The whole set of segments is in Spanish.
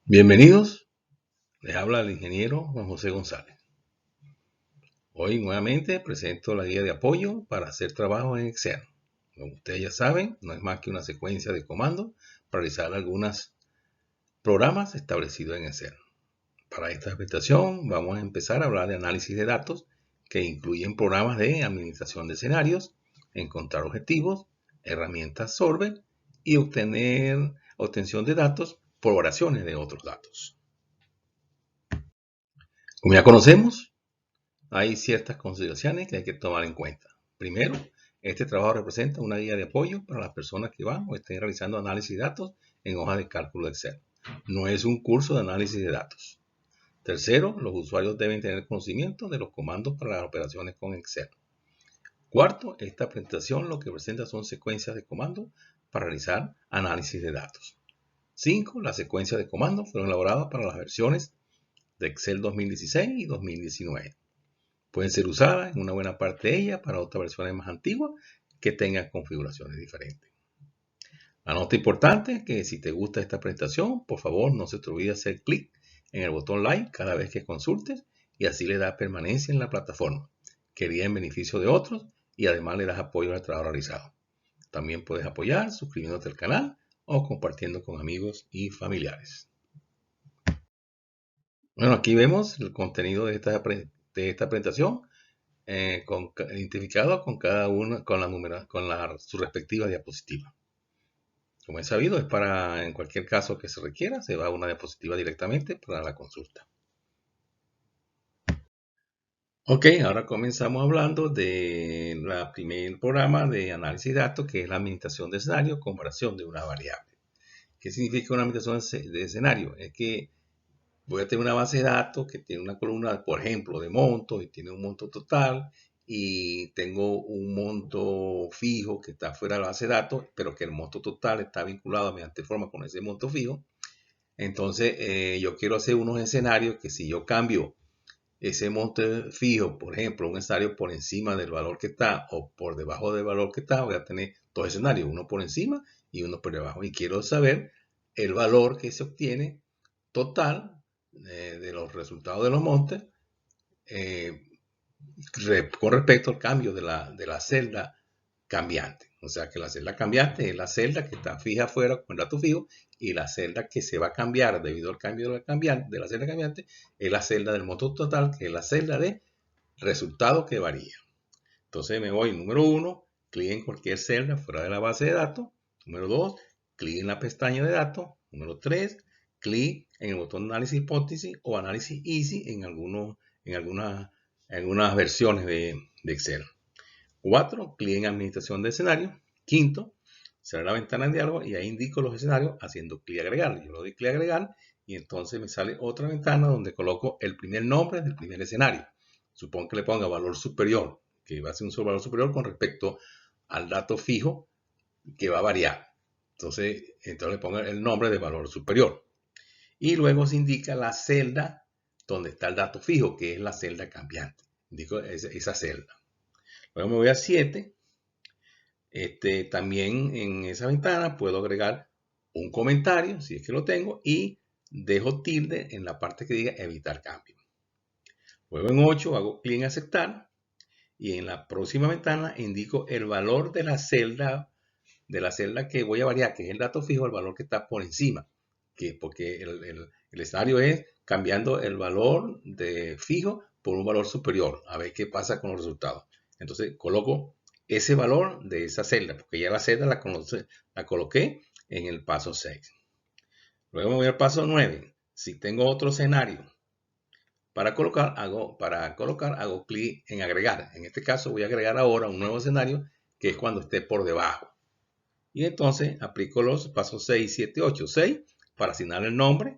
Bienvenidos, les habla el ingeniero Juan José González. Hoy nuevamente presento la guía de apoyo para hacer trabajos en Excel. Como ustedes ya saben, no es más que una secuencia de comandos para realizar algunos programas establecidos en Excel. Para esta presentación vamos a empezar a hablar de análisis de datos que incluyen programas de administración de escenarios, encontrar objetivos, herramientas Solver y obtención de datos por oraciones de otros datos. Como ya conocemos, hay ciertas consideraciones que hay que tomar en cuenta. Primero, este trabajo representa una guía de apoyo para las personas que van o estén realizando análisis de datos en hojas de cálculo de Excel. No es un curso de análisis de datos. Tercero, los usuarios deben tener conocimiento de los comandos para las operaciones con Excel. Cuarto, esta presentación lo que presenta son secuencias de comandos para realizar análisis de datos. 5. Las secuencias de comandos fueron elaboradas para las versiones de Excel 2016 y 2019. Pueden ser usadas en una buena parte de ellas para otras versiones más antiguas que tengan configuraciones diferentes. La nota importante es que si te gusta esta presentación, por favor no se te olvide hacer clic en el botón like cada vez que consultes y así le das permanencia en la plataforma, que iría en beneficio de otros y además le das apoyo al trabajo realizado. También puedes apoyar suscribiéndote al canal o compartiendo con amigos y familiares. Bueno, aquí vemos el contenido de esta presentación. Identificado con cada una, con su respectiva diapositiva. Como es sabido, es para, en cualquier caso que se requiera, se va a una diapositiva directamente para la consulta. Ok, ahora comenzamos hablando del primer programa de análisis de datos, que es la administración de escenario, comparación de una variable. ¿Qué significa una administración de escenario? Es que voy a tener una base de datos que tiene una columna, por ejemplo, de montos y tiene un monto total y tengo un monto fijo que está fuera de la base de datos, pero que el monto total está vinculado mediante forma con ese monto fijo. Entonces, yo quiero hacer unos escenarios que si yo cambio ese monto fijo, por ejemplo, un escenario por encima del valor que está o por debajo del valor que está, voy a tener dos escenarios, uno por encima y uno por debajo. Y quiero saber el valor que se obtiene total de los resultados de los montes con respecto al cambio de la celda cambiante. O sea que la celda cambiante es la celda que está fija afuera con el dato fijo y la celda que se va a cambiar debido al cambio de la celda cambiante es la celda del monto total, que es la celda de resultado que varía. Entonces me voy, número 1, clic en cualquier celda fuera de la base de datos. Número 2, clic en la pestaña de datos. Número 3, clic en el botón análisis hipótesis o análisis easy en algunas versiones de Excel. 4, clic en administración de escenario. Quinto, cerrar la ventana de diálogo y ahí indico los escenarios haciendo clic agregar. Yo le doy clic agregar y entonces me sale otra ventana donde coloco el primer nombre del primer escenario. Supongo que le ponga valor superior, que va a ser un valor superior con respecto al dato fijo que va a variar. Entonces le pongo el nombre de valor superior. Y luego se indica la celda donde está el dato fijo, que es la celda cambiante. Indico esa celda. Luego me voy a 7. También en esa ventana puedo agregar un comentario, si es que lo tengo, y dejo tilde en la parte que diga evitar cambio. Luego en 8 hago clic en aceptar y en la próxima ventana indico el valor de la celda que voy a variar, que es el dato fijo, el valor que está por encima, porque el escenario es cambiando el valor de fijo por un valor superior, a ver qué pasa con los resultados. Entonces coloco ese valor de esa celda, porque ya la celda la coloqué en el paso 6. Luego me voy al paso 9. Si tengo otro escenario para colocar, hago clic en agregar. En este caso voy a agregar ahora un nuevo escenario que es cuando esté por debajo. Y entonces aplico los pasos 6, 7, 8. 6 para asignar el nombre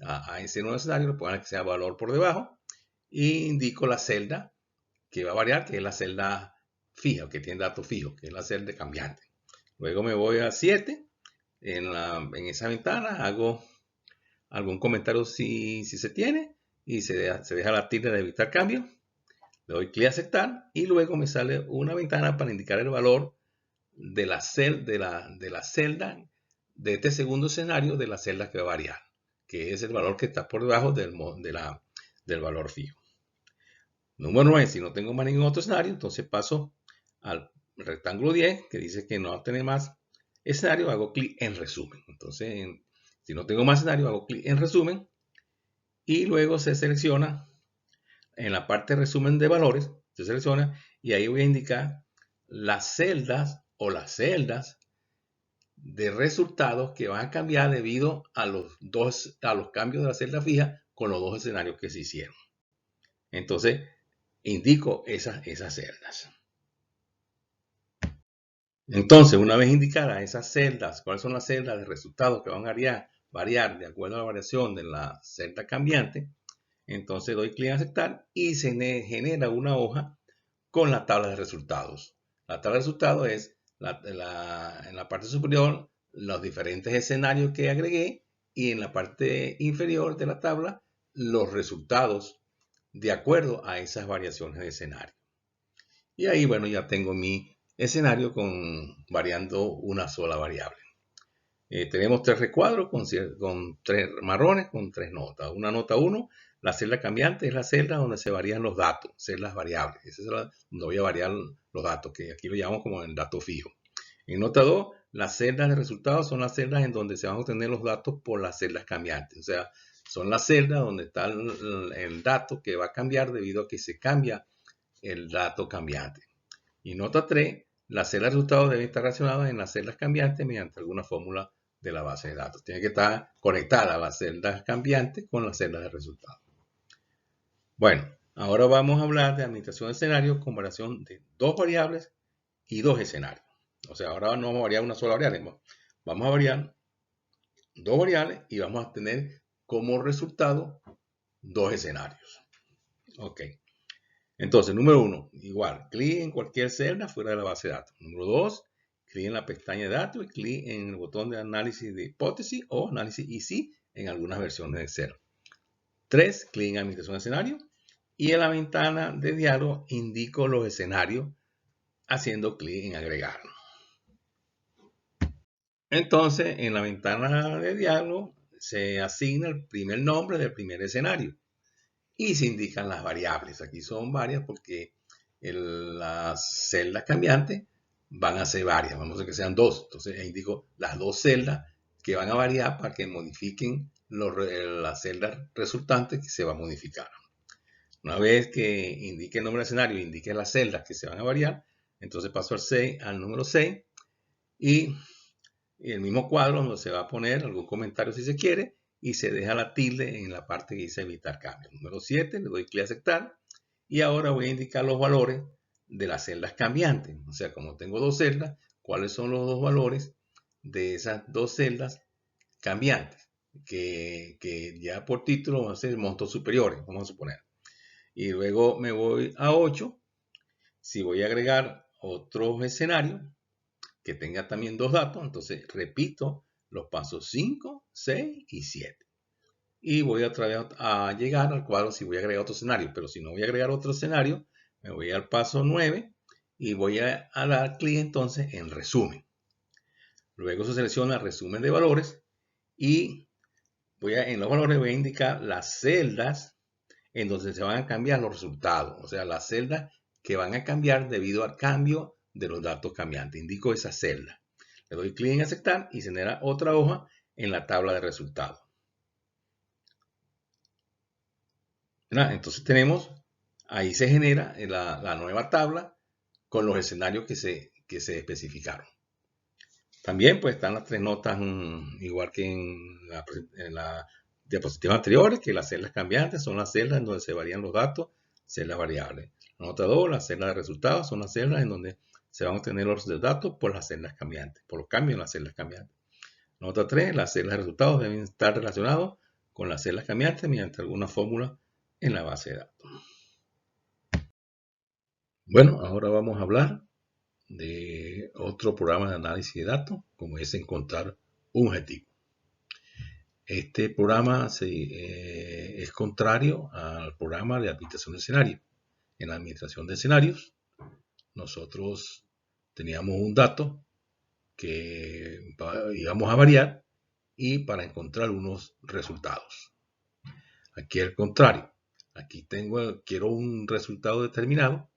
a ese nuevo escenario, le pongo que sea valor por debajo. Y indico la celda que va a variar, que es la celda fija, que tiene datos fijos, que es la celda cambiante. Luego me voy a 7. En esa ventana hago algún comentario si se tiene y se deja la tilde de evitar cambio. Le doy clic a aceptar y luego me sale una ventana para indicar el valor de la celda de este segundo escenario de la celda que va a variar, que es el valor que está por debajo del valor fijo. Número 9, si no tengo más ningún otro escenario, entonces paso al rectángulo 10, que dice que no tiene más escenario, hago clic en resumen. Entonces, si no tengo más escenario, hago clic en resumen y luego se selecciona en la parte de resumen de valores, se selecciona y ahí voy a indicar las celdas o las celdas de resultados que van a cambiar debido a los cambios de la celda fija con los dos escenarios que se hicieron. Entonces, indico esas celdas. Entonces, una vez indicadas esas celdas, ¿cuáles son las celdas de resultados que van a variar de acuerdo a la variación de la celda cambiante? Entonces doy clic en aceptar y se genera una hoja con la tabla de resultados. La tabla de resultados es en la parte superior los diferentes escenarios que agregué y en la parte inferior de la tabla los resultados de acuerdo a esas variaciones de escenario. Y ahí, bueno, ya tengo mi escenario variando una sola variable. Tenemos 3 recuadros con 3 marrones con 3 notas. Una nota 1, la celda cambiante es la celda donde se varían los datos, celdas variables. Esa es donde voy a variar los datos, que aquí lo llamamos como el dato fijo. En nota 2, las celdas de resultados son las celdas en donde se van a obtener los datos por las celdas cambiantes. O sea, son las celdas donde está el dato que va a cambiar debido a que se cambia el dato cambiante. Y nota 3, las celdas de resultados deben estar relacionadas en las celdas cambiantes mediante alguna fórmula de la base de datos. Tiene que estar conectada las celdas cambiantes con las celdas de resultados. Bueno, ahora vamos a hablar de administración de escenarios con variación de 2 variables y 2 escenarios. O sea, ahora no vamos a variar una sola variable, vamos a variar 2 variables y vamos a tener como resultado 2 escenarios. Ok. Entonces, número 1, igual, clic en cualquier celda fuera de la base de datos. Número 2, clic en la pestaña de datos y clic en el botón de análisis de hipótesis o análisis easy en algunas versiones de Excel. 3, clic en administración de escenario y en la ventana de diálogo indico los escenarios haciendo clic en agregar. Entonces, en la ventana de diálogo se asigna el primer nombre del primer escenario y se indican las variables. Aquí son varias porque las celdas cambiantes van a ser varias, vamos a decir que sean 2. Entonces indico las 2 celdas que van a variar para que modifiquen las celdas resultantes que se va a modificar. Una vez que indique el nombre del escenario, indique las celdas que se van a variar, entonces paso al número 6 y el mismo cuadro donde se va a poner algún comentario si se quiere y se deja la tilde en la parte que dice evitar cambios. Número 7, le doy clic a aceptar y ahora voy a indicar los valores de las celdas cambiantes. O sea, como tengo 2 celdas, ¿cuáles son los 2 valores de esas 2 celdas cambiantes? Que ya por título van a ser montos superiores, vamos a suponer. Y luego me voy a 8. Si voy a agregar otros escenarios que tenga también 2 datos, entonces repito los pasos 5, 6 y 7. Y voy otra vez a llegar al cuadro si voy a agregar otro escenario. Pero si no voy a agregar otro escenario, me voy al paso 9 y voy a dar clic entonces en resumen. Luego se selecciona resumen de valores y en los valores voy a indicar las celdas en donde se van a cambiar los resultados. O sea, las celdas que van a cambiar debido al cambio de los datos cambiantes. Indico esa celda. Le doy clic en aceptar y se genera otra hoja en la tabla de resultados. Entonces ahí se genera la nueva tabla con los escenarios que se especificaron. También pues están las 3 notas igual que en la diapositiva anterior, que las celdas cambiantes son las celdas en donde se varían los datos, celdas variables. La nota 2, las celdas de resultados son las celdas en donde se van a obtener los datos por las celdas cambiantes, por los cambios en las celdas cambiantes. Nota 3, las celdas de resultados deben estar relacionados con las celdas cambiantes mediante alguna fórmula en la base de datos. Bueno, ahora vamos a hablar de otro programa de análisis de datos, como es encontrar un objetivo. Este programa es contrario al programa de administración de escenarios. En la administración de escenarios, nosotros teníamos un dato que íbamos a variar y para encontrar unos resultados. Aquí al contrario, aquí quiero un resultado determinado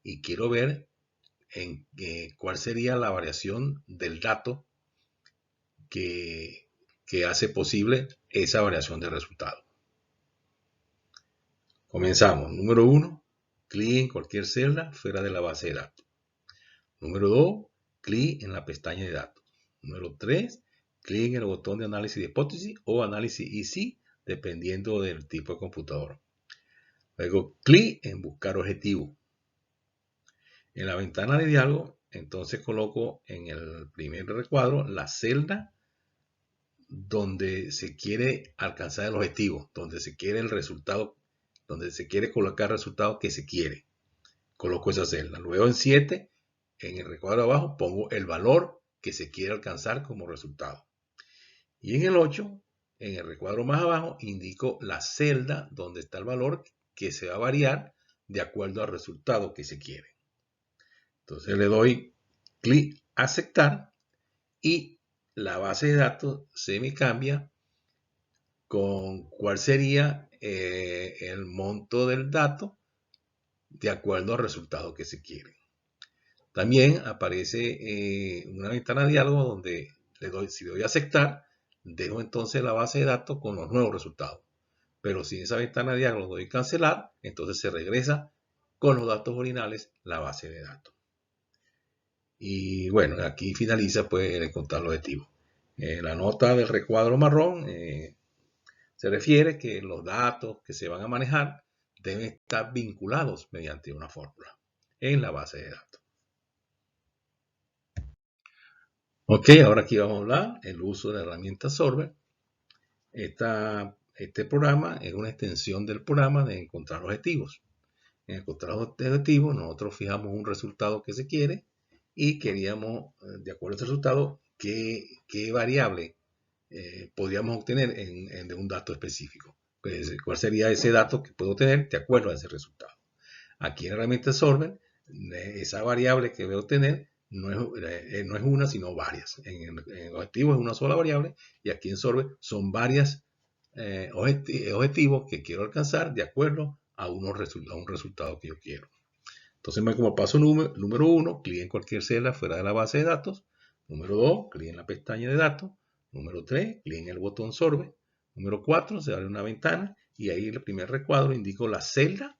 y quiero ver cuál sería la variación del dato que hace posible esa variación de resultado. Comenzamos. Número 1, clic en cualquier celda fuera de la base de datos. Número 2, clic en la pestaña de datos. Número 3, clic en el botón de análisis de hipótesis o análisis easy, dependiendo del tipo de computadora. Luego, clic en buscar objetivo. En la ventana de diálogo, entonces coloco en el primer recuadro la celda donde se quiere alcanzar el objetivo, donde se quiere el resultado, donde se quiere colocar el resultado que se quiere. Coloco esa celda. Luego en 7, en el recuadro de abajo, pongo el valor que se quiere alcanzar como resultado. Y en el 8, en el recuadro más abajo, indico la celda donde está el valor que se va a variar de acuerdo al resultado que se quiere. Entonces le doy clic a aceptar y la base de datos se me cambia con cuál sería el monto del dato de acuerdo al resultado que se quiere. También aparece una ventana de diálogo donde si le doy a aceptar, dejo entonces la base de datos con los nuevos resultados. Pero si en esa ventana de diálogo doy cancelar, entonces se regresa con los datos originales la base de datos. Y bueno, aquí finaliza pues el encontrar el objetivo. La nota del recuadro marrón se refiere que los datos que se van a manejar deben estar vinculados mediante una fórmula en la base de datos. Ok, ahora aquí vamos a hablar del uso de la herramienta Solver. Este programa es una extensión del programa de encontrar objetivos. En encontrar objetivos, nosotros fijamos un resultado que se quiere y queríamos, de acuerdo a ese resultado, qué variable podríamos obtener de un dato específico. Pues, ¿cuál sería ese dato que puedo obtener de acuerdo a ese resultado? Aquí en la herramienta Solver, esa variable que voy a obtener no es una, sino varias. En el objetivo es una sola variable y aquí en Solver son varias objetivos que quiero alcanzar de acuerdo a un resultado que yo quiero. Entonces, como paso número 1, clic en cualquier celda fuera de la base de datos. Número 2, clic en la pestaña de datos. Número 3, clic en el botón Solver. Número 4, se abre una ventana y ahí en el primer recuadro indico la celda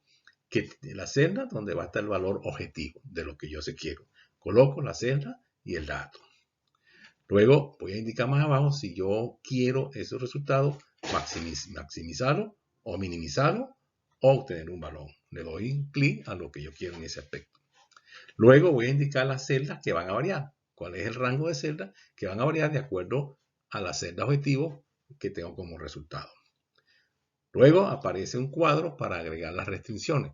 donde va a estar el valor objetivo de lo que yo quiero. Coloco la celda y el dato. Luego voy a indicar más abajo si yo quiero ese resultado maximizarlo o minimizarlo o obtener un valor. Le doy clic a lo que yo quiero en ese aspecto. Luego voy a indicar las celdas que van a variar. ¿Cuál es el rango de celdas que van a variar de acuerdo a la celda objetivo que tengo como resultado? Luego aparece un cuadro para agregar las restricciones.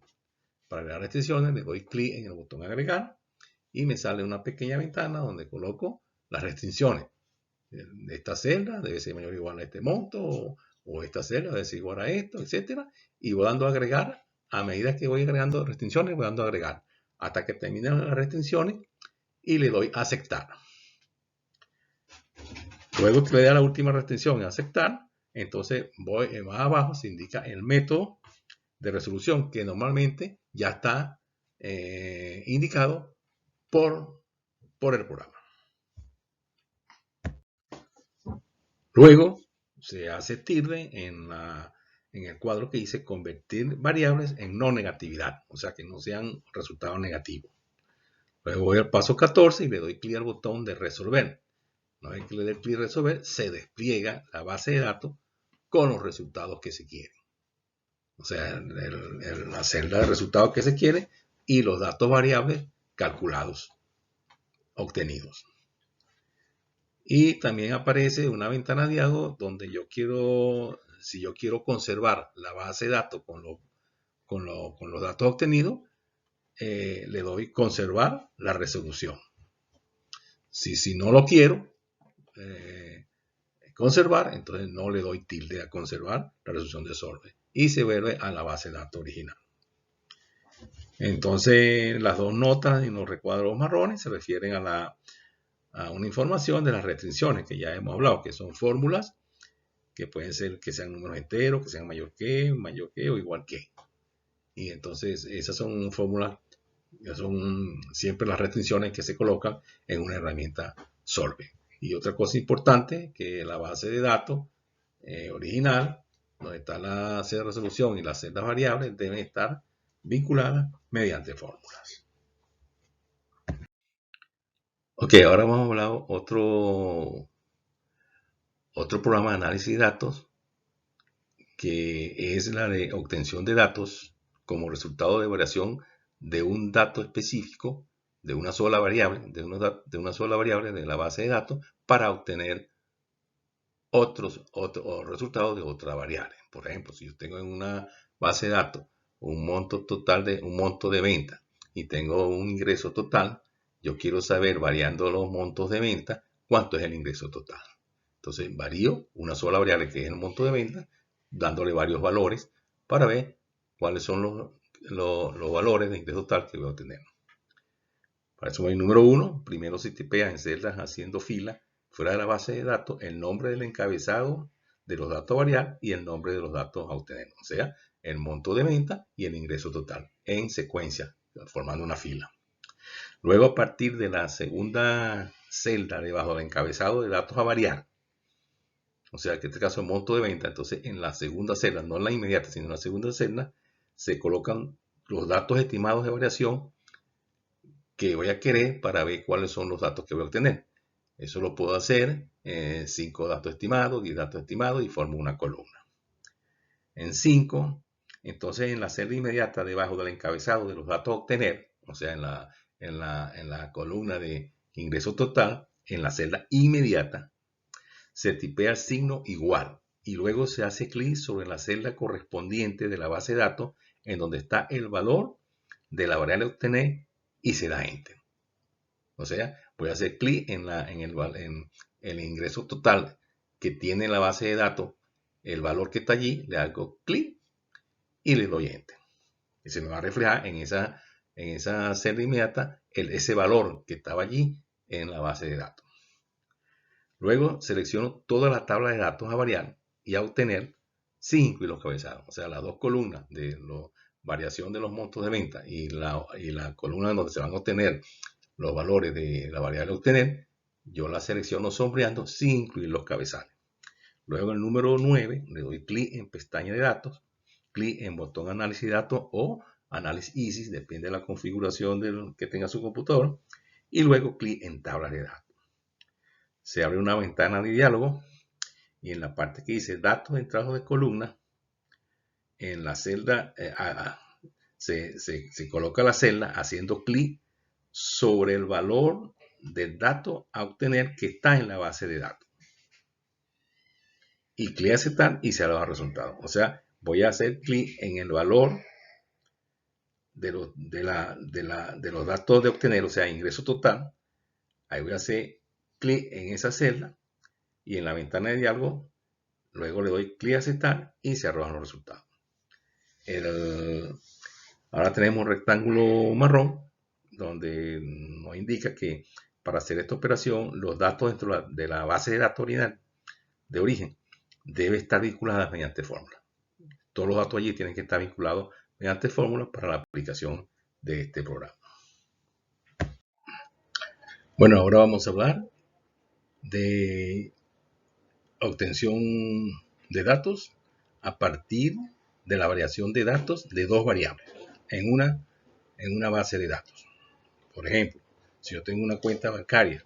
Para agregar restricciones le doy clic en el botón agregar y me sale una pequeña ventana donde coloco las restricciones. Esta celda debe ser mayor o igual a este monto o esta celda debe ser igual a esto, etcétera. Y voy dando a agregar, a medida que voy agregando restricciones, voy dando a agregar hasta que terminen las restricciones y le doy a aceptar. Luego que le dé a la última restricción a aceptar, entonces voy más abajo, se indica el método de resolución que normalmente ya está indicado por el programa. Luego se hace tilde en el cuadro que dice convertir variables en no negatividad, o sea que no sean resultados negativos. Luego voy al paso 14 y le doy clic al botón de resolver. Una vez que le dé clic a resolver, se despliega la base de datos con los resultados que se quieren. O sea, la celda de resultados que se quiere y los datos variables calculados, obtenidos. Y también aparece una ventana de diálogo donde si yo quiero conservar la base de datos con los datos obtenidos, le doy conservar la resolución. Si no lo quiero conservar, entonces no le doy tilde a conservar la resolución de Solver y se vuelve a la base de datos original. Entonces las dos notas en los recuadros marrones se refieren a a una información de las restricciones que ya hemos hablado, que son fórmulas que pueden ser que sean números enteros, que sean mayor que o igual que. Y entonces esas son fórmulas, son siempre las restricciones que se colocan en una herramienta Solver. Y otra cosa importante, que la base de datos original, donde está la celda de resolución y las celdas variables, deben estar vinculadas mediante fórmulas. Ok, ahora vamos a hablar otro programa de análisis de datos, que es la de obtención de datos como resultado de variación de un dato específico de una sola variable, de la base de datos, para obtener otros resultados de otra variable. Por ejemplo, si yo tengo en una base de datos un monto de venta y tengo un ingreso total, yo quiero saber, variando los montos de venta, cuánto es el ingreso total. Entonces varío una sola variable, que es el monto de venta, dándole varios valores para ver cuáles son los valores de ingreso total que voy a obtener. Para eso, el número 1, primero se tipea en celdas haciendo fila fuera de la base de datos el nombre del encabezado de los datos a variar y el nombre de los datos a obtener, o sea, el monto de venta y el ingreso total en secuencia, formando una fila. Luego, a partir de la segunda celda debajo del encabezado de datos a variar, o sea, que en este caso es monto de venta, entonces en la segunda celda, no en la inmediata, sino en la segunda celda, se colocan los datos estimados de variación que voy a querer para ver cuáles son los datos que voy a obtener. Eso lo puedo hacer 5 datos estimados, 10 datos estimados y formo una columna. En 5, entonces en la celda inmediata debajo del encabezado de los datos a obtener, o sea, en la columna de ingreso total, en la celda inmediata, se tipea el signo igual y luego se hace clic sobre la celda correspondiente de la base de datos en donde está el valor de la variable a obtener y se da Enter. O sea, voy a hacer clic en el ingreso total que tiene la base de datos, el valor que está allí, le hago clic y le doy Enter. Y se me va a reflejar en esa celda inmediata ese valor que estaba allí en la base de datos. Luego selecciono toda la tabla de datos a variar y a obtener sin incluir los cabezados. O sea, las dos columnas de variación de los montos de venta y la columna donde se van a obtener los valores de la variable a obtener, yo la selecciono sombreando sin incluir los cabezales. Luego en el número 9 le doy clic en pestaña de datos, clic en botón análisis de datos o análisis ISIS, depende de la configuración que tenga su computador, y luego clic en tabla de datos. Se abre una ventana de diálogo y en la parte que dice datos entrados de columna, en la celda se coloca la celda haciendo clic sobre el valor del dato a obtener que está en la base de datos. Y clic aceptar y se hará el resultado. O sea, voy a hacer clic en el valor de los datos de obtener, o sea, ingreso total. Ahí voy a hacer clic en esa celda y en la ventana de diálogo, luego le doy clic a aceptar y se arrojan los resultados. Ahora tenemos un rectángulo marrón donde nos indica que para hacer esta operación los datos dentro de la base de datos de origen debe estar vinculadas mediante fórmula. Todos los datos allí tienen que estar vinculados mediante fórmulas para la aplicación de este programa. Bueno, ahora vamos a hablar de obtención de datos a partir de la variación de datos de dos variables en una base de datos. Por ejemplo, si yo tengo una cuenta bancaria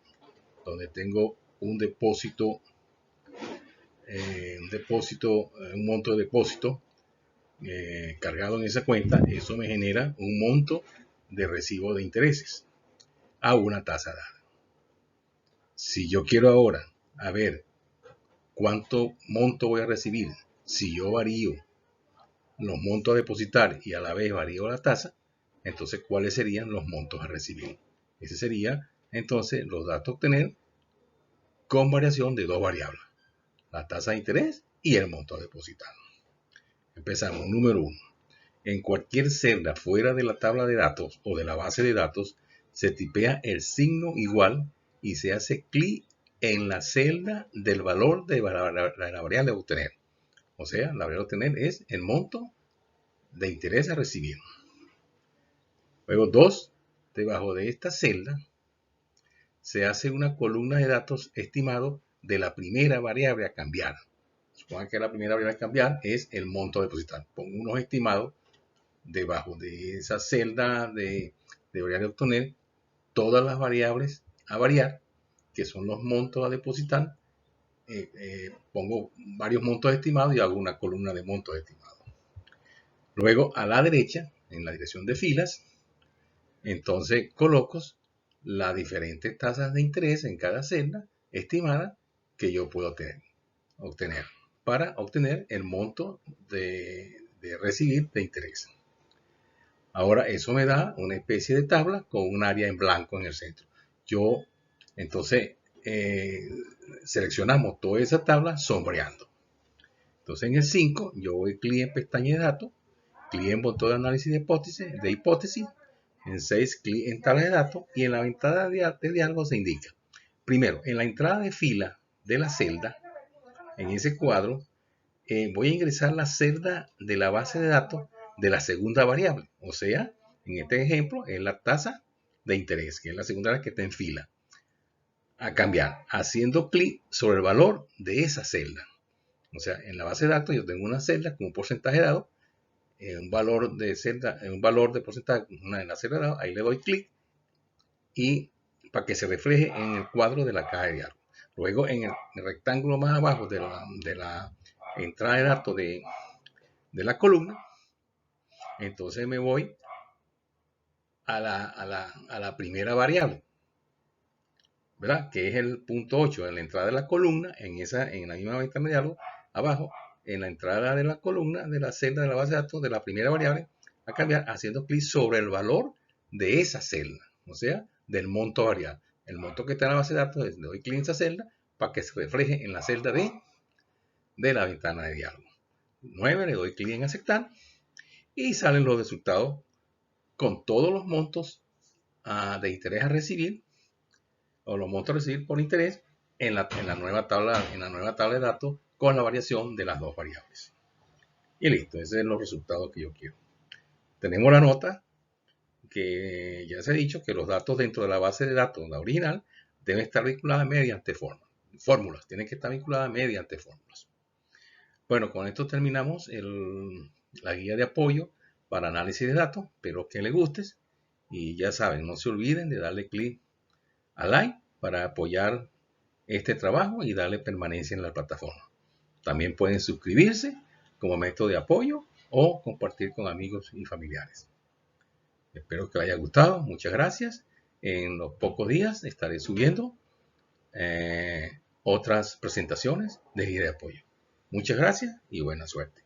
donde tengo un monto de depósito cargado en esa cuenta, eso me genera un monto de recibo de intereses a una tasa dada. Si yo quiero ahora a ver cuánto monto voy a recibir si yo varío los montos a depositar y a la vez varío la tasa, entonces ¿cuáles serían los montos a recibir? Ese sería entonces los datos a obtener con variación de dos variables, la tasa de interés y el monto a depositar. Empezamos, número 1. En cualquier celda fuera de la tabla de datos o de la base de datos se tipea el signo igual y se hace clic en la celda del valor de la variable a obtener. O sea, la variable a obtener es el monto de interés a recibir. Luego 2, debajo de esta celda se hace una columna de datos estimado de la primera variable a cambiar. Supongan que la primera variable a cambiar es el monto depositado. Pongo unos estimados debajo de esa celda de variable a obtener, todas las variables a variar, que son los montos a depositar. Pongo varios montos estimados y hago una columna de montos estimados. Luego a la derecha, en la dirección de filas, entonces coloco las diferentes tasas de interés en cada celda estimada que yo puedo obtener para obtener el monto de recibir de interés. Ahora eso me da una especie de tabla con un área en blanco en el centro. Entonces seleccionamos toda esa tabla sombreando. Entonces en el 5 yo voy clic en pestaña de datos, clic en botón de análisis de hipótesis, en 6 clic en tabla de datos y en la ventana de diálogo se indica. Primero, en la entrada de fila de la celda, en ese cuadro, voy a ingresar la celda de la base de datos de la segunda variable. O sea, en este ejemplo es la tasa de interés, que es la segunda que está en fila. A cambiar, haciendo clic sobre el valor de esa celda. O sea, en la base de datos yo tengo una celda con un porcentaje dado, un valor de porcentaje en la celda dado, ahí le doy clic y para que se refleje en el cuadro de la caja de diálogo. Luego en el rectángulo más abajo de la entrada de datos de la columna, entonces me voy a la primera variable, ¿verdad? Que es el punto 8 en la entrada de la columna, en la misma ventana de diálogo, abajo, en la entrada de la columna de la celda de la base de datos de la primera variable, a cambiar haciendo clic sobre el valor de esa celda, o sea, del monto variable. El monto que está en la base de datos, le doy clic en esa celda para que se refleje en la celda de la ventana de diálogo. 9, le doy clic en aceptar y salen los resultados con todos los montos de interés a recibir o los montos a recibir por interés en la nueva tabla de datos con la variación de las dos variables. Y listo, esos son los resultados que yo quiero. Tenemos la nota que ya se ha dicho que los datos dentro de la base de datos, la original, deben estar vinculadas mediante fórmulas. Tienen que estar vinculadas mediante fórmulas. Bueno, con esto terminamos la guía de apoyo para análisis de datos. Espero que les guste. Y ya saben, no se olviden de darle clic a like para apoyar este trabajo y darle permanencia en la plataforma. También pueden suscribirse como método de apoyo o compartir con amigos y familiares. Espero que les haya gustado. Muchas gracias. En los pocos días estaré subiendo otras presentaciones de guía de apoyo. Muchas gracias y buena suerte.